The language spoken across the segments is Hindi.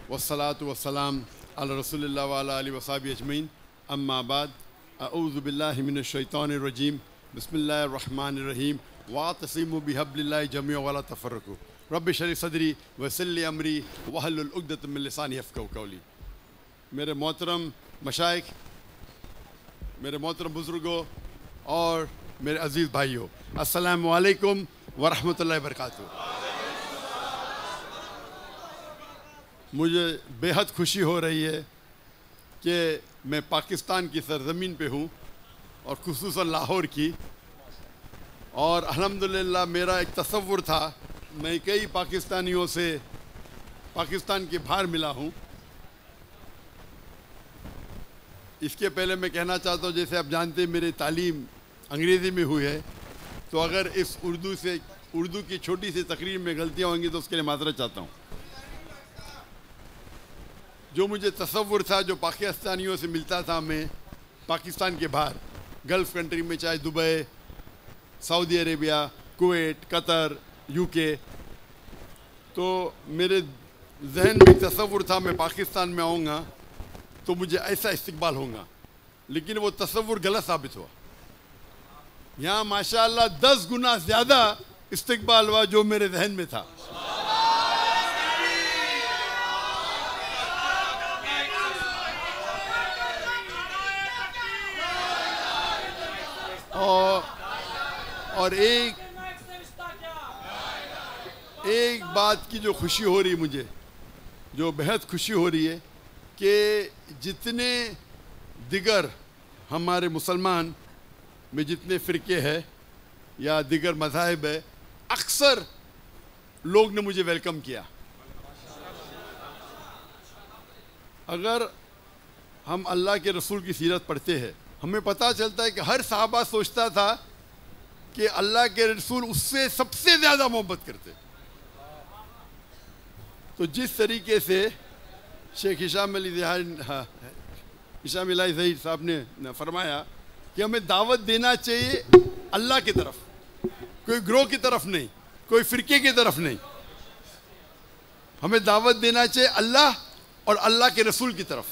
वस्सलातु वस्सलाम अला रसूलिल्लाह व अला आलिहि व सहबिहि अजमईन अम्मा बाद अऊज़ु बिल्लाहि मिनश शैतानिर रजीम बिस्मिल्लाहिर रहमानिर रहीम वातसिमु बिहब्लिल्लाहि जमीअन वला तफर्रकू रब्बि इश्रह ली सदरी वयस्सिर ली अमरी वहलुल उक़दतम मिन लिसानी यफ़क़हू क़ौली। मेरे मोहतरम मशाइख, मेरे मोहतरम बुज़ुर्गों और मेरे अज़ीज़ भाइयों, अस्सलामु अलैकुम व रहमतुल्लाहि व बरकातुहू। मुझे बेहद खुशी हो रही है कि मैं पाकिस्तान की सरज़मीन पे हूँ और खुसूसन लाहौर की। और अल्हम्दुलिल्लाह मेरा एक तसव्वुर था, मैं कई पाकिस्तानियों से पाकिस्तान के बाहर मिला हूँ। इसके पहले मैं कहना चाहता हूँ, जैसे आप जानते हैं मेरी तालीम अंग्रेज़ी में हुई है, तो अगर इस उर्दू की छोटी सी तकरीर में गलतियाँ होंगी तो उसके लिए माज़रत चाहता हूँ। जो मुझे तसव्वुर था, जो पाकिस्तानियों से मिलता था मैं पाकिस्तान के बाहर गल्फ़ कंट्री में, चाहे Dubai, Saudi Arabia, Kuwait, Qatar, UK, तो मेरे जहन में तसव्वुर था मैं पाकिस्तान में आऊँगा तो मुझे ऐसा इस्तकबाल होगा, लेकिन वो तसव्वुर गलत साबित हुआ। यहाँ माशाअल्लाह 10 गुना ज़्यादा इस्तकबाल हुआ जो मेरे जहन में था। और एक बात की जो खुशी हो रही मुझे, जो बेहद खुशी हो रही है कि जितने दिगर हमारे मुसलमान में जितने फ़िरके हैं या दिगर मज़ाहिब है, अक्सर लोग ने मुझे वेलकम किया। अगर हम अल्लाह के रसूल की सीरत पढ़ते हैं, हमें पता चलता है कि हर सहाबा सोचता था कि अल्लाह के रसूल उससे सबसे ज़्यादा मोहब्बत करते। तो जिस तरीके से शेख हिशाम इलाही ज़हीर साहब ने फरमाया कि हमें दावत देना चाहिए अल्लाह की तरफ, कोई ग्रोह की तरफ नहीं, कोई फ़िरके की तरफ नहीं, हमें दावत देना चाहिए अल्लाह और अल्लाह के रसूल की तरफ।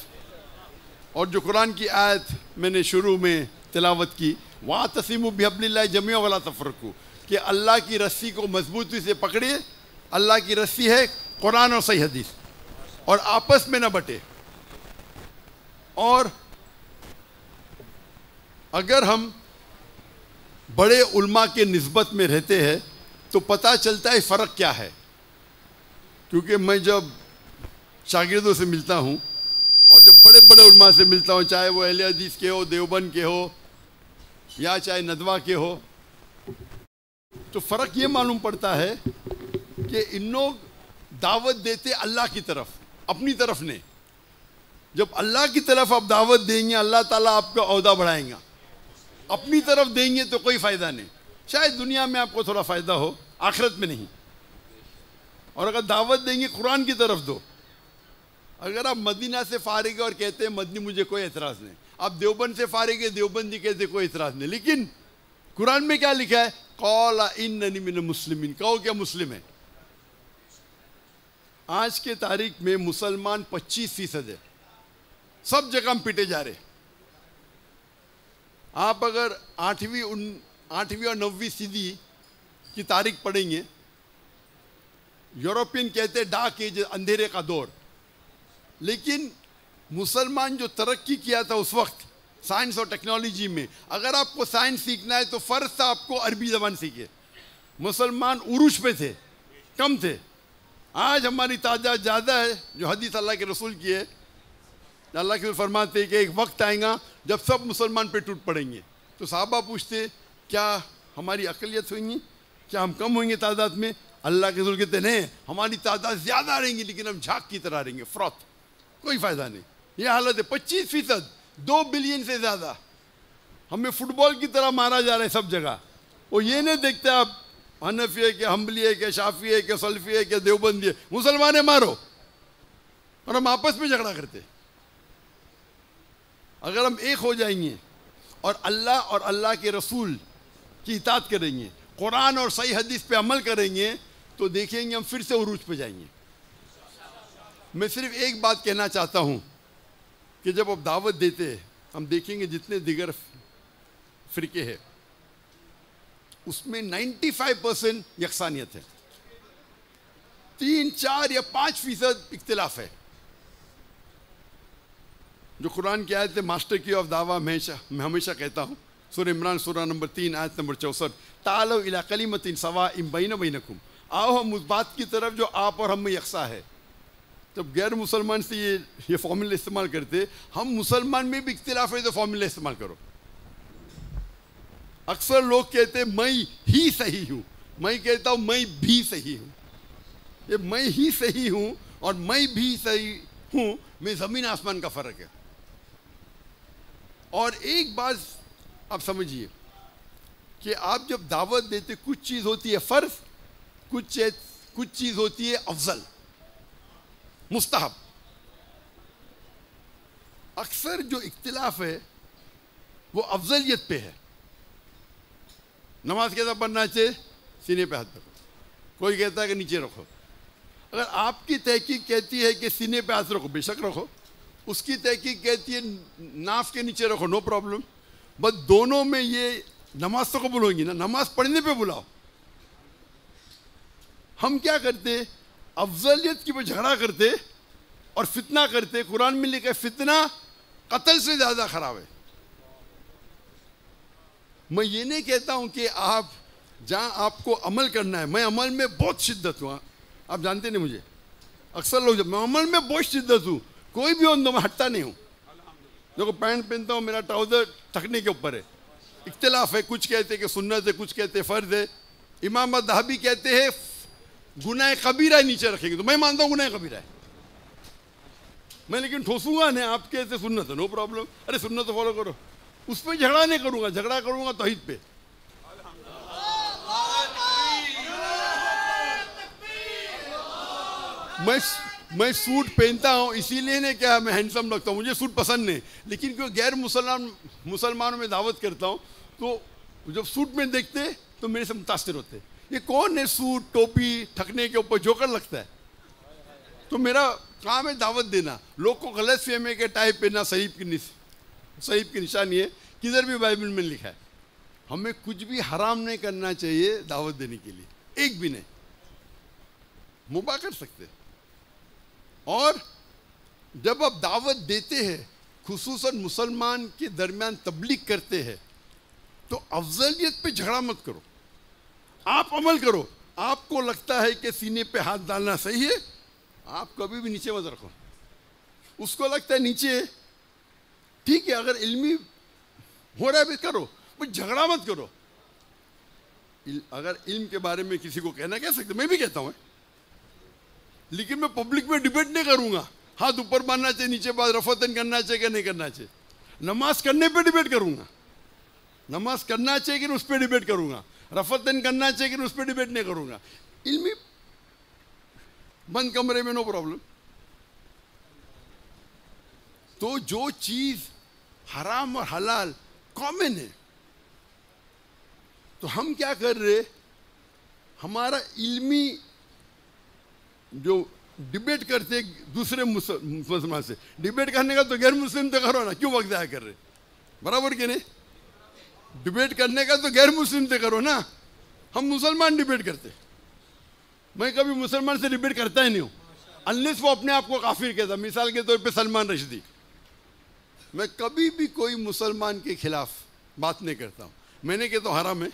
और जो कुरान की आयत मैंने शुरू में तिलावत की, वातसिमु बिहब्लिल्लाहि जमीअन वला तफर्रकू, कि अल्लाह की रस्सी को मजबूती से पकड़िए। अल्लाह की रस्सी है कुरान और सही हदीस, और आपस में न बटे। और अगर हम बड़े उल्मा के निस्बत में रहते हैं तो पता चलता है फ़र्क क्या है। क्योंकि मैं जब शागिर्दों से मिलता हूँ और जब बड़े बड़े उल्मा से मिलता हूँ, चाहे वो अहले हदीस के हो, देवबंद के हो, या चाहे नदवा के हो, तो फ़र्क ये मालूम पड़ता है कि इन लोग दावत देते अल्लाह की तरफ, अपनी तरफ नहीं। जब अल्लाह की तरफ आप दावत देंगे, अल्लाह ताला आपका औहदा बढ़ाएगा। अपनी तरफ देंगे तो कोई फ़ायदा नहीं। शायद दुनिया में आपको थोड़ा फ़ायदा हो, आखिरत में नहीं। और अगर दावत देंगे कुरान की तरफ दो। अगर आप मदीना से फारिग और कहते हैं मदनी, मुझे कोई एतराज़ नहीं। आप देवबंद से फारिग है, देवबंदी कहते कोई एतराज़ नहीं। लेकिन कुरान में क्या लिखा है? क़ाला इन्ननी मिनल मुस्लिमीन, कहो क्या मुस्लिम है। आज के तारीख में मुसलमान 25% है, सब जगह हम पिटे जा रहे। आप अगर 8वीं और 9वीं सदी की तारीख पढ़ेंगे, यूरोपियन कहते हैं डार्क एज, अंधेरे का दौर। लेकिन मुसलमान जो तरक्की किया था उस वक्त साइंस और टेक्नोलॉजी में, अगर आपको साइंस सीखना है तो फ़र्ज था आपको अरबी ज़बान सीखे। मुसलमान उरूज पे थे, कम थे। आज हमारी तादाद ज़्यादा है, जो हदीस अल्लाह के रसूल की है। अल्लाह के रसूल फरमाते हैं कि एक वक्त आएगा जब सब मुसलमान पे टूट पड़ेंगे। तो साहबा पूछते, क्या हमारी अक़लियत होंगी, क्या हम कम होंगे तादाद में? अल्लाह के रसूल कहते नहीं, हमारी तादाद ज़्यादा रहेंगी, लेकिन हम झाग की तरह रहेंगे, फ्रॉथ, कोई फ़ायदा नहीं। ये हालत है। 25%, 2 बिलियन से ज़्यादा हमें फुटबॉल की तरह मारा जा रहा है सब जगह। वो ये नहीं देखते आप हनफी है कि हम्बली है कि शाफी है कि सल्फी है कि देवबंदी है, मुसलमान है मारो। और हम आपस में झगड़ा करते। अगर हम एक हो जाएंगे और अल्लाह के रसूल की इताअत करेंगे, कुरान और सही हदीस पे अमल करेंगे, तो देखेंगे हम फिर से उरूज पे जाएंगे। मैं सिर्फ एक बात कहना चाहता हूँ कि जब आप दावत देते हैं, हम देखेंगे जितने दिगर फ़िरके हैं उसमें 95% यकसानियत है, 3, 4 या 5% इख्तिलाफ है। जो कुरान की आयत है, मास्टर की ऑफ दावा, मैं हमेशा कहता हूँ, सूरह इमरान सूरह नंबर 3 आयत नंबर 64, तालो इला कलिमतिन सवाइन बैना बैनकुम, आओ हम उस बात की तरफ जो आप और हम में यकसा है। जब गैर मुसलमान से ये फॉर्मूला इस्तेमाल करते, हम मुसलमान में भी इख्तिलाफ है तो फॉर्मूला इस्तेमाल करो। अक्सर लोग कहते हैं मैं ही सही हूँ, मैं कहता हूँ मैं भी सही हूँ। ये मैं ही सही हूँ और मैं भी सही हूँ में ज़मीन आसमान का फ़र्क है। और एक बात आप समझिए कि आप जब दावत देते, कुछ चीज़ होती है फ़र्ज़, कुछ चीज़ होती है अफजल, मुस्तहब। अक्सर जो इख्तिलाफ है वो अफजलियत पे है। नमाज कैसा पढ़ना चाहिए? सीने पे हाथ रखो। कोई कहता है कि नीचे रखो। अगर आपकी तहकीक कहती है कि सीने पे हाथ रखो, बेशक रखो। उसकी तहकीक कहती है नाफ के नीचे रखो, नो प्रॉब्लम। बस दोनों में ये नमाज तो कबूल होगी ना, नमाज पढ़ने पे बुलाओ। हम क्या करते, अफजलियत की पे झगड़ा करते और फितना करते। कुरान में लिखा है फितना कत्ल से ज़्यादा खराब है। मैं ये नहीं कहता हूँ कि आप जहाँ आपको अमल करना है, मैं अमल में बहुत शिद्दत हूँ, आप जानते नहीं मुझे। अक्सर लोग जब मैं अमल में बहुत शिद्दत हूँ, कोई भी हो तो मैं हटता नहीं हूँ। देखो पैंट पहनता हूँ, मेरा ट्राउज़र थकने के ऊपर है, इख्तिलाफ है। कुछ कहते हैं कि सुन्नत है, कुछ कहते हैं फ़र्ज़ है। इमाम ज़हाबी कहते हैं गुनाह कबीरा नीचे रखेंगे, तो मैं मानता हूँ गुनाह कबीरा है। मैं लेकिन ठोसूंगा नहीं, आप कहते सुन्नत है, नो प्रॉब्लम। अरे सुन्नत तो फॉलो करो, उस पर झगड़ा नहीं करूँगा, झगड़ा करूँगा तौहीद पे। मैं सूट पहनता हूँ इसीलिए नहीं क्या मैं हैंडसम लगता हूँ, मुझे सूट पसंद नहीं। लेकिन क्यों गैर मुसलमानों में दावत करता हूँ तो जब सूट में देखते तो मेरे से मुतासिर होते। ये कौन है सूट टोपी ठकने के ऊपर जोकर लगता है? तो मेरा काम है दावत देना। लोग को गलत फहमी है कि टाई पहनना सहीब की निशानी है। किधर भी बाइबल में लिखा है? हमें कुछ भी हराम नहीं करना चाहिए दावत देने के लिए, एक भी नहीं। मुबाह कर सकते। और जब आप दावत देते हैं, खुसूसन मुसलमान के दरमियान तबलीग करते हैं, तो अफजलियत पे झगड़ा मत करो, आप अमल करो। आपको लगता है कि सीने पे हाथ डालना सही है, आप कभी भी नीचे मत रखो। उसको लगता है नीचे ठीक है, अगर इल्मी हो रहा है भी करो, पर झगड़ा मत करो। अगर इल्म के बारे में किसी को कहना कह सकते, मैं भी कहता हूँ, लेकिन मैं पब्लिक में डिबेट नहीं करूंगा। हाथ ऊपर बांधना चाहिए, नीचे बात रफतन करना चाहिए कि नहीं करना चाहिए। नमाज करने पे डिबेट करूंगा, नमाज करना चाहिए कि उस पर डिबेट करूंगा। रफतन करना चाहिए कि उस पर डिबेट नहीं करूंगा। इल्मी बंद कमरे में नो प्रॉब्लम। तो जो चीज हराम और हलाल कॉमन है, तो हम क्या कर रहे, हमारा इल्मी जो डिबेट करते दूसरे मुसलमान से, डिबेट करने का तो गैर मुस्लिम तो करो ना, क्यों वक्त ज़ाया कर रहे? बराबर के नहीं? डिबेट करने का तो गैर मुस्लिम से करो ना। हम मुसलमान डिबेट करते, मैं कभी मुसलमान से डिबेट करता ही नहीं हूँ, अनलेस वो अपने आप को काफिर कहता। मिसाल के तौर पे सलमान रश्दी, मैं कभी भी कोई मुसलमान के खिलाफ बात नहीं करता हूँ। मैंने कहता हूँ हराम है,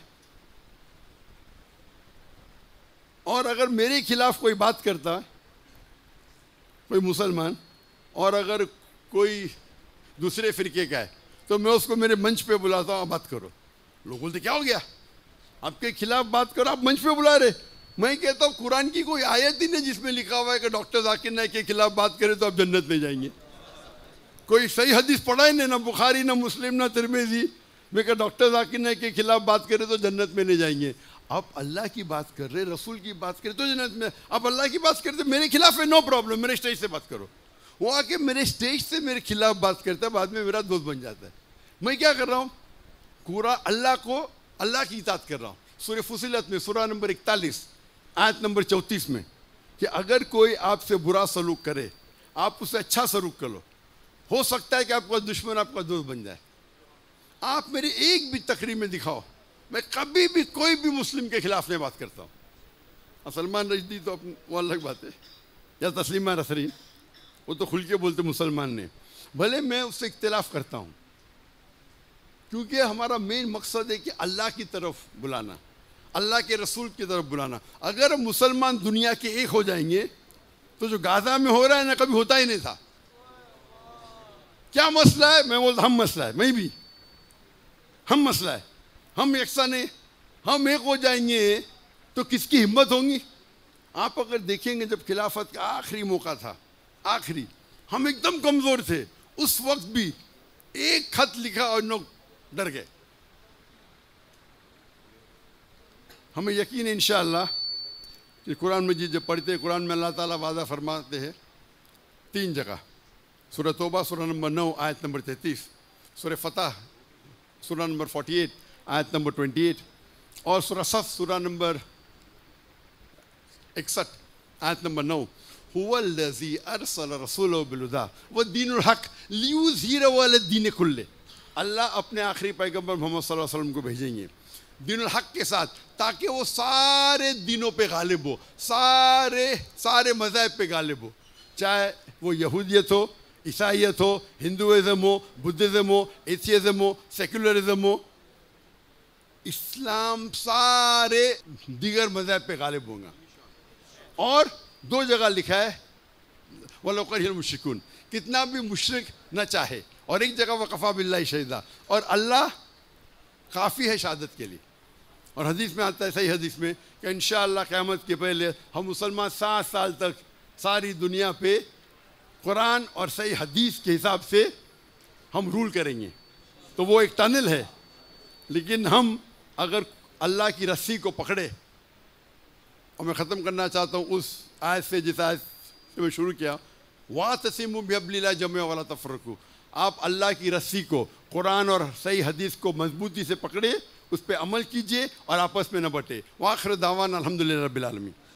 और अगर मेरे खिलाफ कोई बात करता है कोई मुसलमान, और अगर कोई दूसरे फिरके का है, तो मैं उसको मेरे मंच पे बुलाता हूँ, बात करो। लोग बोलते क्या हो गया, आपके खिलाफ बात करो, आप मंच पे बुला रहे। मैं कहता हूँ कुरान की कोई आयत ही नहीं जिसमें लिखा हुआ है कि डॉक्टर जाकिर नाइक के खिलाफ बात करें तो आप जन्नत में जाएंगे। कोई सही हदीस पढ़ा ही नहीं, ना बुखारी ना मुस्लिम ना तिरमिज़ी में कि डॉक्टर जाकिर नाइक के खिलाफ बात करें तो जन्नत में नहीं जाएंगे। आप अल्लाह की बात कर रहे, रसूल की बात करें तो जन्नत में। आप अल्लाह की बात करते मेरे खिलाफ है, नो प्रॉब्लम, मेरे स्टेज से बात करो। वो आके मेरे स्टेज से मेरे खिलाफ बात करता है, बाद में मेरा दोस्त बन जाता है। मैं क्या कर रहा हूँ, पूरा अल्लाह की इताअत कर रहा हूँ। सूरह फुसिलत में सूरह नंबर 41 आयत नंबर 34 में, कि अगर कोई आपसे बुरा सलूक करे आप उससे अच्छा सलूक कर लो। हो सकता है कि आपका दुश्मन आपका दोस्त बन जाए। आप मेरी एक भी तकरीर में दिखाओ, मैं कभी भी कोई भी मुस्लिम के खिलाफ नहीं बात करता हूँ। सलमान रश्दी तो वो अलग बात है, या तस्लीमा नसरीन, वो तो खुल के बोलते मुसलमान ने, भले मैं उससे इख्तिलाफ करता हूँ, क्योंकि हमारा मेन मकसद है कि अल्लाह की तरफ बुलाना, अल्लाह के रसूल की तरफ बुलाना। अगर मुसलमान दुनिया के एक हो जाएंगे तो जो गाजा में हो रहा है ना, कभी होता ही नहीं था। क्या मसला है? मैं बोलता हम मसला है, मैं भी हम मसला है, हम यकसा नहीं, हम एक हो जाएंगे तो किसकी हिम्मत होगी? आप अगर देखेंगे जब खिलाफत का आखिरी मौका था, आखिरी, हम एकदम कमज़ोर थे, उस वक्त भी एक खत लिखा और लोग डर गए। हमें यकीन है इंशाअल्लाह कि कुरान मजीद जब पढ़ते हैं, कुरान में अल्लाह ताला वादा फरमाते हैं 3 जगह, सूरह तौबा सूरह नंबर 9 आयत नंबर 33, सूरह फतह सूरह नंबर 48 आयत नंबर 28 और सूरह सफ सूरह नंबर 61 आयत नंबर 9, हुवल्लज़ी अरसल रसूलहु बिल-हुदा व दीनुल हक़ लियुज़हिरहु अलद्दीन कुल्लिही। अल्लाह अपने आखिरी पैगंबर मोहम्मद सल्लल्लाहु अलैहि वसल्लम को भेजेंगे दीनुल हक़ के साथ, ताकि वो सारे दीनों पे गालिब हो, सारे मज़ाहिब पे गालिब हो, चाहे वो यहूदियत हो, ईसाईयत हो, हिंदुइज़म हो, बुद्धिज़्म हो, एथियज़म हो, सेकुलरिज़म हो, इस्लाम सारे दीगर मज़ाहिब पे गालिब होगा। और 2 जगह लिखा है वलो करिहल मुश्रिकून, कितना भी मुशरिक न चाहे, और एक जगह वकफ़ा बिल्लाहि शहीदा, और अल्लाह काफ़ी है शहादत के लिए। और हदीस में आता है, सही हदीस में, कि इंशाअल्लाह क़यामत के पहले हम मुसलमान 7 साल तक सारी दुनिया पे कुरान और सही हदीस के हिसाब से हम रूल करेंगे। तो वो एक टनल है, लेकिन हम अगर अल्लाह की रस्सी को पकड़े, और मैं ख़त्म करना चाहता हूँ उस आयत से जिस आयत से मैं शुरू किया, वातसिमू बिहब्लिल्लाहि जमीअन वला तफ़र्रक़ू, आप अल्लाह की रस्सी को, कुरान और सही हदीस को मजबूती से पकड़े, उस पर अमल कीजिए और आपस में न बटे। वाखिर दावाना अल्हम्दुलिल्लाहि रब्बिल आलमीन।